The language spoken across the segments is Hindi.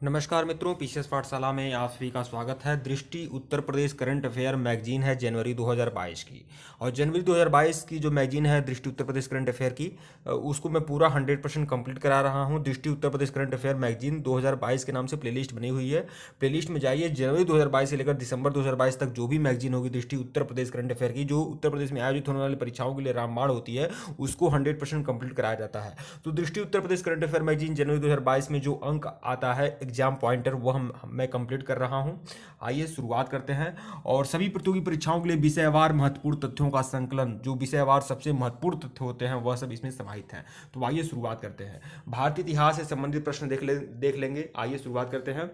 नमस्कार मित्रों, पीसीएस पाठशाला में आप सभी का स्वागत है। दृष्टि Uttar Pradesh current affair magazine है जनवरी 2022 की। और जनवरी 2022 की जो मैगजीन है दृष्टि उत्तर प्रदेश करंट अफेयर की, उसको मैं पूरा 100% कंप्लीट करा रहा हूं। दृष्टि Uttar Pradesh current affair magazine 2022 के नाम से प्लेलिस्ट बनी हुई है। प्लेलिस्ट में जाइए, जनवरी 2022 से लेकर दिसंबर 2022 तक जो भी मैगजीन होगी दृष्टि उत्तर प्रदेश करंट अफेयर की, जो उत्तर प्रदेश में आयोजित होने वाली परीक्षाओं के लिए रामबाण होती है, उसको 100% कंप्लीट कराया जाता है। तो दृष्टि Uttar Pradesh current affair magazine जनवरी 2022 में जो अंक आता है एग्जाम पॉइंटर, वह मैं कंप्लीट कर रहा हूं। आइए शुरुआत करते हैं। और सभी प्रतियोगी परीक्षाओं के लिए विषयवार महत्वपूर्ण तथ्यों का संकलन, जो विषयवार सबसे महत्वपूर्ण तथ्य होते हैं वह सब इसमें समाहित हैं। तो आइए शुरुआत करते हैं। भारतीय इतिहास से संबंधित प्रश्न देख लेंगे। आइए शुरुआत करते हैं।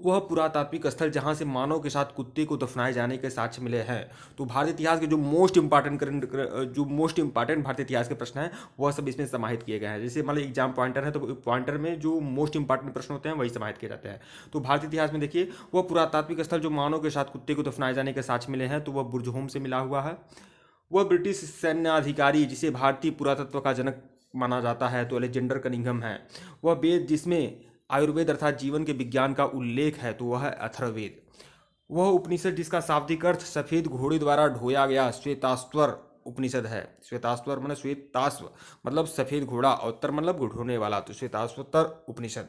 वह पुरातात्विक स्थल जहां से मानव के साथ कुत्ते को दफनाए जाने के साक्ष्य मिले हैं। तो भारतीय इतिहास के जो मोस्ट इंपॉर्टेंट भारतीय इतिहास के प्रश्न हैं वह सब इसमें समाहित किए गए हैं। जैसे मान लो एग्जाम पॉइंटर है, तो पॉइंटर में जो मोस्ट इंपॉर्टेंट प्रश्न होते हैं वही समाहित किए जाते हैं। तो भारतीय इतिहास में देखिए, वह पुरातात्विक स्थल जो मानव के साथ कुत्ते को दफनाए जाने के साक्ष्य मिले हैं, तो वह बुर्ज से मिला हुआ है। वह ब्रिटिश सैन्याधिकारी जिसे भारतीय पुरातत्व का जनक माना जाता है, तो अलेक्जेंडर कनिंघम है। वह वेद जिसमें आयुर्वेद अर्थात जीवन के विज्ञान का उल्लेख है, तो वह है अथर्ववेद। वह उपनिषद जिसका शाब्दिक अर्थ सफेद घोड़े द्वारा ढोया गया श्वेताश्वर उपनिषद है। श्वेताश्वर मतलब श्वेताश्व मतलब सफेद घोड़ा, और उत्तर मतलब ढोने वाला, तो श्वेताश्वतर उपनिषद।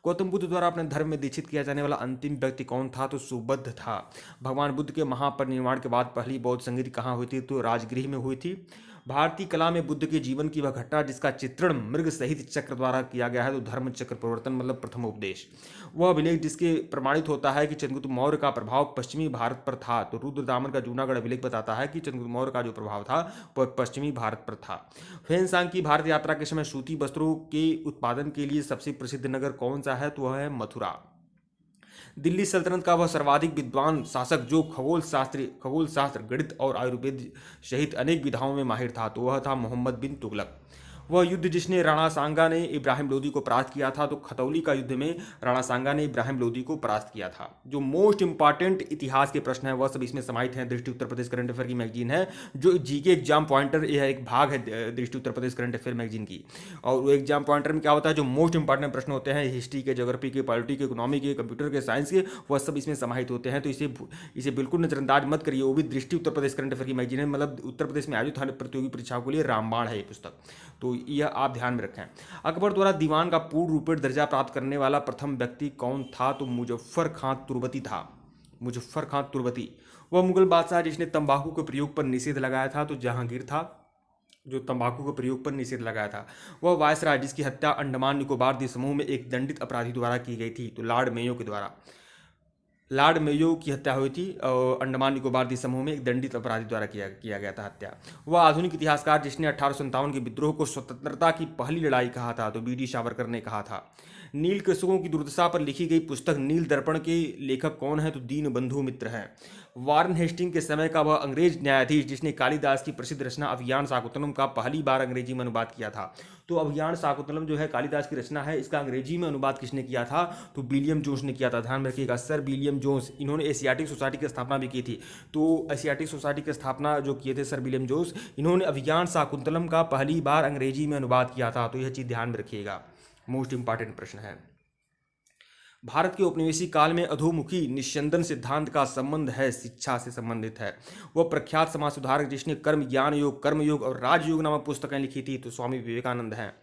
गौतम बुद्ध द्वारा अपने धर्म में दीक्षित किया जाने वाला अंतिम व्यक्ति कौन था? तो सुबुद्ध था। भगवान बुद्ध के महापरिनिर्वाण के बाद पहली बौद्ध संगति कहाँ हुई थी? तो राजगृह में हुई थी। भारतीय कला में बुद्ध के जीवन की वह घटना जिसका चित्रण मृग सहित चक्र द्वारा किया गया है, तो धर्म चक्र प्रवर्तन मतलब प्रथम उपदेश। वह अभिलेख जिसके प्रमाणित होता है कि चंद्रगुप्त मौर्य का प्रभाव पश्चिमी भारत पर था, तो रुद्रदामन का जूनागढ़ अभिलेख बताता है कि चंद्रगुप्त मौर्य का जो प्रभाव था वह पश्चिमी भारत पर था। फेनसांग की भारत यात्रा के समय सूती वस्त्रों के उत्पादन के लिए सबसे प्रसिद्ध नगर कौन सा है? तो वह है मथुरा। दिल्ली सल्तनत का वह सर्वाधिक विद्वान शासक जो खगोल शास्त्र, गणित और आयुर्वेद सहित अनेक विधाओं में माहिर था, तो वह था मोहम्मद बिन तुगलक। वह युद्ध जिसने राणा सांगा ने इब्राहिम लोदी को परास्त किया था, तो खतौली का युद्ध में राणा सांगा ने इब्राहिम लोदी को परास्त किया था। जो मोस्ट इंपॉर्टेंट इतिहास के प्रश्न है वह सब इसमें समाहित हैं। दृष्टि उत्तर प्रदेश करंट अफेयर की मैगजीन है, जो जीके एग्जाम पॉइंटर, यह एक भाग है दृष्टि Uttar Pradesh current affair magazine की। और वो एग्जाम पॉइंटर में क्या होता है, जो मोस्ट इंपॉर्टेंट प्रश्न होते हैं हिस्ट्री के, ज्योग्राफी के, पॉलिटी के, इकोनॉमी के, कंप्यूटर के, साइंस के, वह सब इसमें समाहित होते हैं। तो इसे बिल्कुल नजरअंदाज मत करिए। वो भी दृष्टि उत्तर प्रदेश करंट अफेयर की मैगजीन है, मतलब उत्तर प्रदेश में आयोजित प्रतियोगी परीक्षाओं के लिए रामबाण है ये पुस्तक। तो यह आप ध्यान में रखें। अकबर द्वारा दीवान का पूर्ण रूपेण दर्जा प्राप्त करने वाला प्रथम व्यक्ति कौन था? तो मुजफ्फर खां तुर्बती था। मुजफ्फर खां तुर्बती। वह मुगल बादशाह जिसने तंबाकू के प्रयोग पर निषेध लगाया था, तो जहांगीर था, जो तंबाकू के प्रयोग पर निषेध लगाया था। वह वायसराय जिसकी हत्या अंडमान निकोबार द्वीप समूह में एक दंडित अपराधी द्वारा की गई थी, तो लॉर्ड मेयो के द्वारा। लॉर्ड मेयो की हत्या हुई थी और अंडमान निकोबार द्वीप समूह में एक दंडित अपराधी द्वारा किया गया था हत्या। वह आधुनिक इतिहासकार जिसने 1857 के विद्रोह को स्वतंत्रता की पहली लड़ाई कहा था, तो बीडी सावरकर ने कहा था। नील कृषकों की दुर्दशा पर लिखी गई पुस्तक नील दर्पण के लेखक कौन है? तो दीन बंधु मित्र हैं। वारन हेस्टिंग के समय का वह अंग्रेज न्यायाधीश जिसने कालिदास की प्रसिद्ध रचना अभियान शाकुंतलम का पहली बार अंग्रेजी में अनुवाद किया था। तो अभियान शाकुंतलम जो है कालिदास की रचना है, इसका अंग्रेजी में अनुवाद किसने किया था? तो विलियम जोन्स ने किया था। ध्यान में रखिएगा, सर विलियम जोन्स। इन्होंने एशियाटिक सोसाइटी की स्थापना भी की थी। तो एशियाटिक सोसाइटी की स्थापना जो किए थे सर विलियम जोन्स, इन्होंने अभियान शाकुंतलम का पहली बार अंग्रेजी में अनुवाद किया था। तो यह चीज़ ध्यान में रखिएगा, मोस्ट इंपॉर्टेंट प्रश्न है। भारत के औपनिवेशिक काल में अधोमुखी निस्यंदन सिद्धांत का संबंध है शिक्षा से संबंधित है। वह प्रख्यात समाज सुधारक जिसने कर्म ज्ञान योग, कर्मयोग और राजयोग नामक पुस्तकें लिखी थी, तो स्वामी विवेकानंद हैं।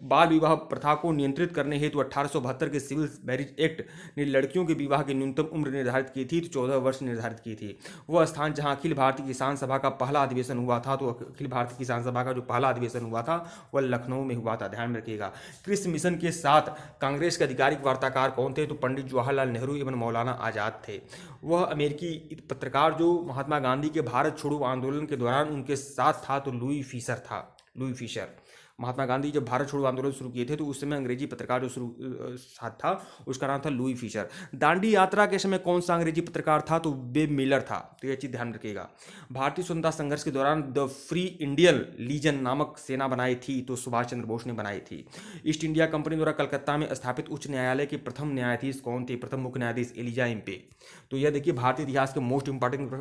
बाल विवाह प्रथा को नियंत्रित करने हेतु 1872 के सिविल मैरिज एक्ट ने लड़कियों के विवाह की न्यूनतम उम्र निर्धारित की थी, तो 14 वर्ष निर्धारित की थी। वह स्थान जहां अखिल भारतीय किसान सभा का पहला अधिवेशन हुआ था, तो अखिल भारतीय किसान सभा का जो पहला अधिवेशन हुआ था वह लखनऊ में हुआ था। ध्यान में रखिएगा। कृषि मिशन के साथ कांग्रेस के आधिकारिक वार्ताकार कौन थे? तो पंडित जवाहरलाल नेहरू एवं मौलाना आजाद थे। वह अमेरिकी पत्रकार जो महात्मा गांधी के भारत छोड़ो आंदोलन के दौरान उनके साथ था, तो लुई फिशर था। Louis Fischer. महात्मा गांधी जब भारत छोड़ो आंदोलन शुरू किए थे, तो उस समय अंग्रेजी पत्रकार जो साथ था उसका नाम था लुई फिशर। दांडी यात्रा के समय कौन सा अंग्रेजी पत्रकार था? तो वेब मिलर था। तो यह चीज ध्यान रखिएगा। भारतीय स्वतंत्रता संघर्ष के दौरान द फ्री इंडियन लीजन नामक सेना बनाई थी, तो सुभाष चंद्र बोस ने बनाई थी। ईस्ट इंडिया कंपनी द्वारा कलकत्ता में स्थापित उच्च न्यायालय के प्रथम न्यायाधीश कौन थे? प्रथम मुख्य न्यायाधीश एलिजा इम्पे। तो यह देखिए भारतीय इतिहास के मोस्ट इंपॉर्टेंट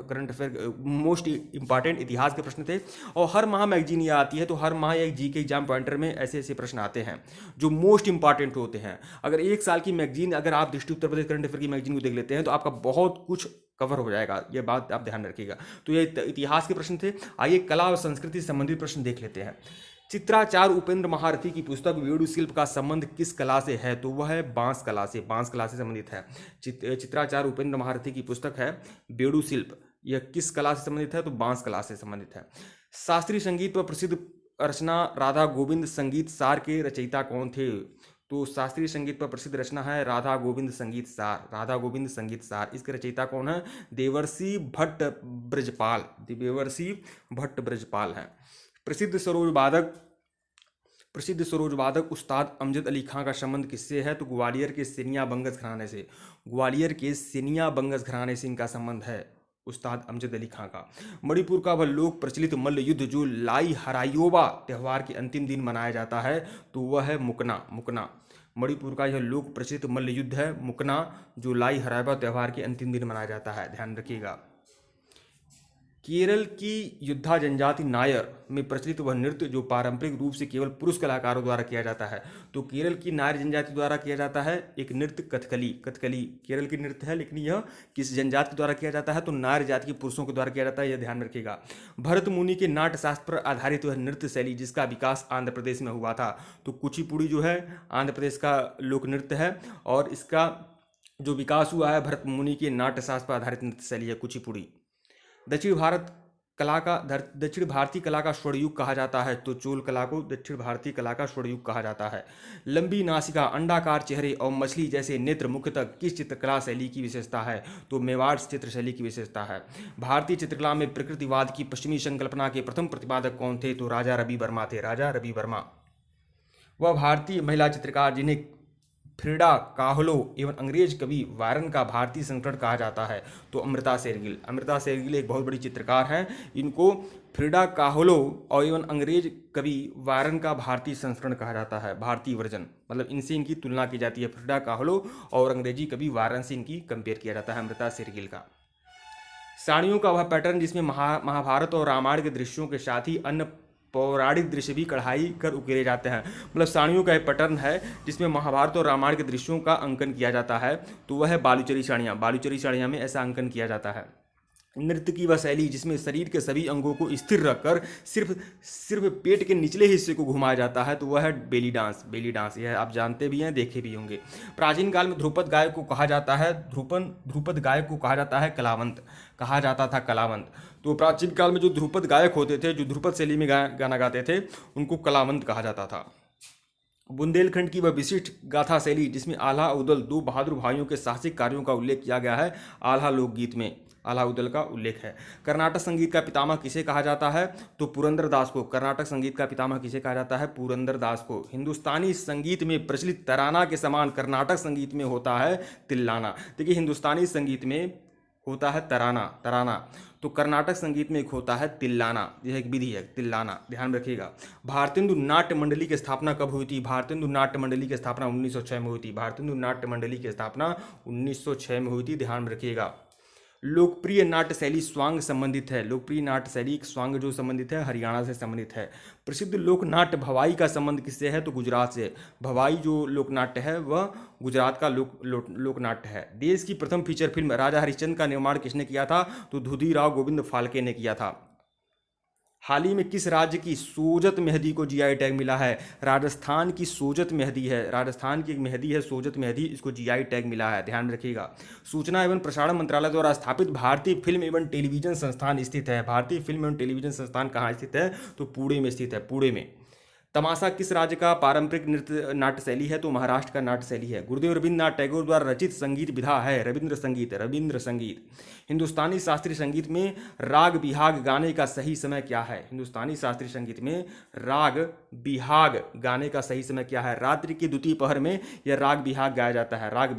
इतिहास के प्रश्न थे। और हर माह मैगजीन ये आती है, तो हर माह एक जी के एग्जाम पॉइंटर में ऐसे ऐसे प्रश्न आते हैं जो मोस्ट इंपॉर्टेंट होते हैं। अगर एक साल की मैगजीन, अगर आप दृष्टि उत्तर प्रदेश करंट अफेयर की मैगजीन को देख लेते हैं तो आपका बहुत कुछ कवर हो जाएगा, ये बात आप ध्यान रखिएगा। तो ये इतिहास के प्रश्न थे। आइए कला और संस्कृति से संबंधित प्रश्न देख लेते हैं। चित्राचार्य उपेंद्र महारथी की पुस्तक वेणु शिल्प का संबंध किस कला से है? तो वह है बांस कला से, बांस कला से संबंधित है। चित्राचार्य उपेंद्र महारथी की पुस्तक है वेणु शिल्प, यह किस कला से संबंधित है? तो बांस कला से संबंधित है। शास्त्रीय संगीत पर प्रसिद्ध रचना राधा गोविंद संगीत सार के रचयिता कौन थे? तो शास्त्रीय संगीत पर प्रसिद्ध रचना है राधा गोविंद संगीत सार, राधा गोविंद संगीत सार। इसके रचयिता कौन है? देवर्षि भट्ट ब्रजपाल, देवर्षि भट्ट ब्रजपाल है। प्रसिद्ध सरोज वादक उस्ताद अमजद अली खां का संबंध किससे है? तो ग्वालियर के सेनिया बंगस घराने से, ग्वालियर के सेनिया बंगस घराने से इनका संबंध है, उस्ताद अमजद अली खां का। मणिपुर का वह लोक प्रचलित मल्ल युद्ध जो लाई हरायोबा त्यौहार के अंतिम दिन मनाया जाता है, तो वह है मुकना, मुकना। मणिपुर का यह लोक प्रचलित मल्ल युद्ध है मुकना, जो लाई हरायोबा त्यौहार के अंतिम दिन मनाया जाता है, ध्यान रखिएगा। केरल की युद्धा जनजाति नायर में प्रचलित वह नृत्य जो पारंपरिक रूप से केवल पुरुष कलाकारों द्वारा किया जाता है, तो केरल की नायर जनजाति द्वारा किया जाता है एक नृत्य कथकली, कथकली केरल की नृत्य है, लेकिन यह किस जनजाति द्वारा किया जाता है? तो नायर जाति के पुरुषों के द्वारा किया जाता है, यह ध्यान रखिएगा। भरत मुनि के नाट्य शास्त्र पर आधारित वह नृत्य शैली जिसका विकास आंध्र प्रदेश में हुआ था, तो कुचिपुड़ी जो है आंध्र प्रदेश का लोक नृत्य है, और इसका जो विकास हुआ है भरत मुनि के नाट्य शास्त्र पर आधारित नृत्य शैली है कुचिपुड़ी। दक्षिण भारतीय कला का स्वर्णयुग कहा जाता है, तो चोल कला को दक्षिण भारतीय कला का स्वर्णयुग कहा जाता है। लंबी नासिका, अंडाकार चेहरे और मछली जैसे नेत्र मुख्यतः किस चित्रकला शैली की विशेषता है? तो मेवाड़ चित्रशैली की विशेषता है। भारतीय चित्रकला में प्रकृतिवाद की पश्चिमी संकल्पना के प्रथम प्रतिपादक कौन थे? तो राजा रवि वर्मा थे, राजा रवि वर्मा। वह भारतीय महिला चित्रकार जिन्हें फ्रीडा काहलो एवं अंग्रेज कवि वायरन का भारतीय संस्करण कहा जाता है, तो अमृता शेरगिल। अमृता शेरगिल एक बहुत बड़ी चित्रकार हैं, इनको फ्रीडा काहलो और एवं अंग्रेज कवि वायरन का भारतीय संस्करण कहा जाता है, भारतीय वर्जन, मतलब इनसे इनकी तुलना की जाती है। फ्रीडा काहलो और अंग्रेजी कवि वायरन से इनकी कंपेयर किया जाता है अमृता शेरगिल का। साड़ियों का वह पैटर्न जिसमें महाभारत और रामायण के दृश्यों के साथ ही अन्य पौराणिक दृश्य भी कढ़ाई कर उकेरे जाते हैं, मतलब साड़ियों का एक पैटर्न है जिसमें महाभारत और रामायण के दृश्यों का अंकन किया जाता है, तो वह है बालूचरी साड़ियाँ, बालूचरी साड़ियाँ में ऐसा अंकन किया जाता है। नृत्य की वह शैली जिसमें शरीर के सभी अंगों को स्थिर रखकर सिर्फ पेट के निचले हिस्से को घुमाया जाता है, तो वह है बेली डांस, बेली डांस। यह आप जानते भी हैं, देखे भी होंगे। प्राचीन काल में ध्रुपद गायक को कहा जाता है ध्रुपद गायक को कहा जाता है कलावंत, कहा जाता था कलावंत। तो प्राचीन काल में जो ध्रुपद गायक होते थे, जो ध्रुपद शैली में गाना गाते थे, उनको कलावंत कहा जाता था। बुंदेलखंड की वह विशिष्ट गाथा शैली जिसमें आल्हा उदल दो बहादुर भाइयों के साहसिक कार्यों का उल्लेख किया गया है, आल्हा लोकगीत में आल्हा उदल का उल्लेख है। कर्नाटक संगीत का पितामह किसे कहा जाता है? तो पुरंदर दास को। कर्नाटक संगीत का पितामह किसे कहा जाता है? पुरंदर दास को। हिंदुस्तानी संगीत में प्रचलित तराना के समान कर्नाटक संगीत में होता है तिल्लाना। देखिए हिंदुस्तानी संगीत में होता है तराना, तो कर्नाटक संगीत में एक होता है तिल्लाना, यह एक विधि है तिल्लाना, ध्यान रखिएगा। भारतेंदु नाट्य मंडली की स्थापना कब हुई थी? भारतेंदु नाट्य मंडली की स्थापना 1906 में हुई थी। भारतेंदु नाट्य मंडली की स्थापना 1906 में हुई थी, ध्यान रखिएगा। लोकप्रिय नाट्य शैली स्वांग संबंधित है, लोकप्रिय नाट्य शैली स्वांग जो संबंधित है हरियाणा से संबंधित है। प्रसिद्ध लोक नाट्य भवाई का संबंध किससे है? तो गुजरात से। भवाई जो लोक नाट्य है वह गुजरात का लोक नाट्य है। देश की प्रथम फीचर फिल्म राजा हरिश्चंद्र का निर्माण किसने किया था? तो धुधीराव गोविंद फाल्के ने किया था। हाल ही में किस राज्य की सोजत मेहंदी को जीआई टैग मिला है? राजस्थान की सोजत मेहंदी है, राजस्थान की एक मेहंदी है सोजत मेहंदी, इसको जीआई टैग मिला है, ध्यान रखिएगा। सूचना एवं प्रसारण मंत्रालय द्वारा स्थापित भारतीय फिल्म एवं टेलीविजन संस्थान स्थित है। भारतीय फिल्म एवं टेलीविजन संस्थान कहाँ स्थित है? तो पुणे में स्थित है, पुणे में। तमाशा किस राज्य का पारंपरिक नृत्य नाट्य शैली है? तो महाराष्ट्र का नाट्य शैली है। गुरुदेव रविन्द्रनाथ टैगोर द्वारा रचित संगीत विधा है रविंद्र संगीत, रविंद्र संगीत। हिंदुस्तानी शास्त्रीय संगीत में राग बिहाग गाने का सही समय क्या है? हिंदुस्तानी शास्त्रीय संगीत में राग बिहाग गाने का सही समय क्या है? रात्रि की द्वितीय पहर में यह राग बिहाग गाया जाता है, राग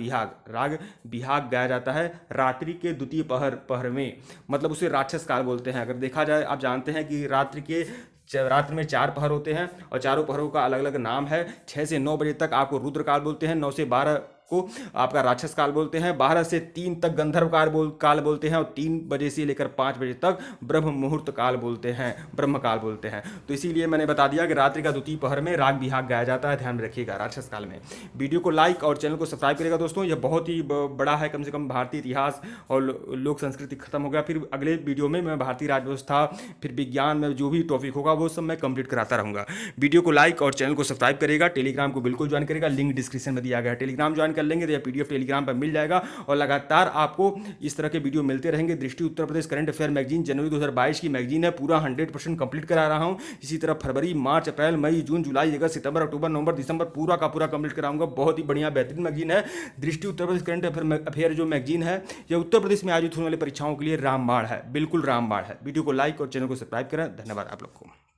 बिहाग गाया जाता है रात्रि के द्वितीय पहर में, मतलब उसे राक्षस काल बोलते हैं। अगर देखा जाए, आप जानते हैं कि रात्रि में 4 पहर होते हैं और चारों पहरों का अलग अलग नाम है। 6 से 9 बजे तक आपको रुद्रकाल बोलते हैं, 9 से 12 को आपका राक्षस काल बोलते हैं, 12 से 3 तक गंधर्व काल बोलते हैं, और 3 बजे से लेकर 5 बजे तक ब्रह्म मुहूर्त काल बोलते हैं, ब्रह्म काल बोलते हैं। तो इसीलिए मैंने बता दिया कि रात्रि का द्वितीय पहर में राग बिहाग गाया जाता है, ध्यान में रखिएगा राक्षस काल में। वीडियो को लाइक और चैनल को सब्सक्राइब करेगा दोस्तों, यह बहुत ही बड़ा है, कम से कम भारतीय इतिहास और लोक संस्कृति खत्म हो गया। फिर अगले वीडियो में मैं भारतीय राज्य व्यवस्था, फिर विज्ञान में जो भी टॉपिक होगा वो सब मैं कंप्लीट कराता रहूंगा। वीडियो को लाइक और चैनल को सब्सक्राइब करेगा, टेलीग्राम को बिल्कुल ज्वाइन करेगा, लिंक डिस्क्रिप्शन में दिया गया है। टेलीग्राम ज्वाइन कर लेंगे तो यह पीडीएफ टेलीग्राम पर मिल जाएगा, और लगातार आपको इस तरह के वीडियो मिलते रहेंगे। दृष्टि Uttar Pradesh current affair magazine जनवरी 2022 की मैगजीन है, पूरा 100% कंप्लीट करा रहा हूं। इसी तरह फरवरी, मार्च, अप्रैल, मई, जून, जुलाई, अगस्त, सितंबर, अक्टूबर, नवंबर, दिसंबर पूरा का पूरा कंप्लीट कराऊंगा। बहुत ही बढ़िया बेहतरीन मैगजीन है दृष्टि उत्तर प्रदेश करंट अफेयर जो मैगजीन है, यह उत्तर प्रदेश में आयोजित होने वाली परीक्षाओं के लिए रामबाण है, बिल्कुल रामबाण है। वीडियो को लाइक और चैनल को सब्सक्राइब करें। धन्यवाद आप लोग को।